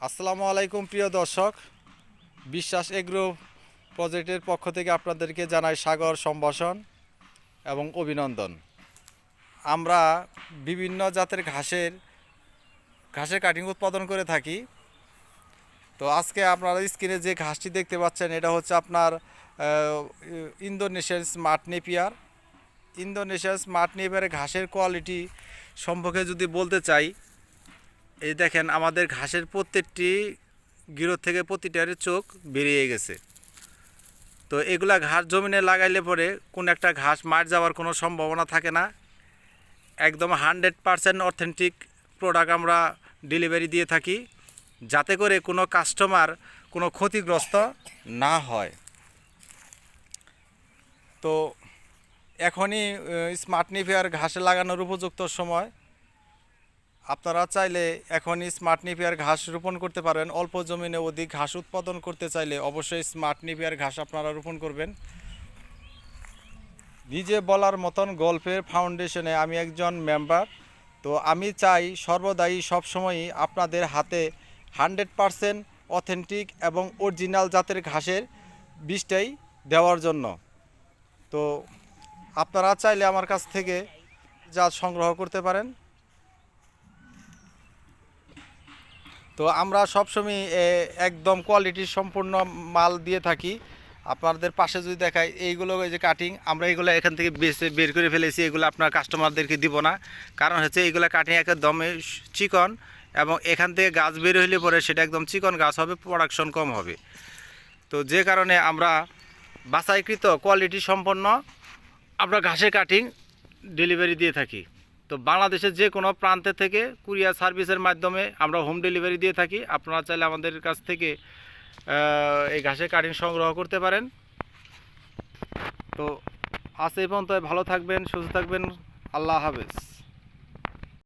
আসসালামু আলাইকুম প্রিয় দর্শক, বিশ্বাস এগ্রো প্রজেক্টের পক্ষ থেকে আপনাদেরকে জানাই সাগর সম্ভাষণ এবং অভিনন্দন। আমরা বিভিন্ন জাতের ঘাসের কাটিং উৎপাদন করে থাকি। তো আজকে আপনারা স্ক্রিনে যে ঘাসটি দেখতে পাচ্ছেন এটা হচ্ছে আপনার Indonesian smart napier. Indonesian smart নেপিয়ারের ঘাসের কোয়ালিটি সম্পর্কে যদি বলতে চাই, এই দেখেন আমাদের ঘাসের প্রত্যেকটি গিরো থেকে প্রতিটার চোখ বেরিয়ে গেছে। তো এগুলা ঘাস জমিনে লাগাইলে পরে কোন একটা ঘাস মার যাওয়ার কোনো সম্ভাবনা থাকে না। একদম 100% অথেন্টিক প্রোডাক্ট আমরা ডেলিভারি দিয়ে থাকি, যাতে করে কোনো কাস্টমার কোনো ক্ষতিগ্রস্ত না হয়। তো এখনই স্মার্ট নেপিয়ার ঘাসে লাগানোর উপযুক্ত সময়। আপনারা চাইলে এখনই স্মার্ট নেপিয়ার ঘাস রোপণ করতে পারেন। অল্প জমিনে অধিক ঘাস উৎপাদন করতে চাইলে অবশ্যই স্মার্ট নেপিয়ার ঘাস আপনারা রোপণ করবেন। নিজে বলার মতন গল্পের ফাউন্ডেশনে আমি একজন মেম্বার। তো আমি চাই সর্বদাই সবসময়ই আপনাদের হাতে 100% অথেন্টিক এবং অরিজিনাল জাতের ঘাসের বীজটাই দেওয়ার জন্য। তো আপনারা চাইলে আমার কাছ থেকে জাত সংগ্রহ করতে পারেন। তো আমরা সবসময় একদম কোয়ালিটি সম্পূর্ণ মাল দিয়ে থাকি। আপনাদের পাশে যদি দেখাই, এইগুলো এই যে কাটিং, আমরা এইগুলো এখান থেকে বের করে ফেলেছি। এগুলো আপনার কাস্টমারদেরকে দিব না, কারণ হচ্ছে এইগুলো কাটিং একদম চিকন, এবং এখান থেকে গাছ বের হইলে পরে সেটা একদম চিকন গাছ হবে, প্রোডাকশন কম হবে। তো যে কারণে আমরা বাছাইকৃত কোয়ালিটি সম্পন্ন আমরা ঘাসের কাটিং ডেলিভারি দিয়ে থাকি। তো বাংলাদেশের যে কোনো প্রান্তে থেকে কুরিয়ার সার্ভিসের মাধ্যমে আমরা হোম ডেলিভারি দিয়ে থাকি। আপনারা চাইলে আমাদের কাছ থেকে এই ঘাসের কাটিং সংগ্রহ করতে পারেন। তো আজ এই পর্যন্ত, ভালো থাকবেন, সুস্থ থাকবেন। আল্লাহ হাফেজ।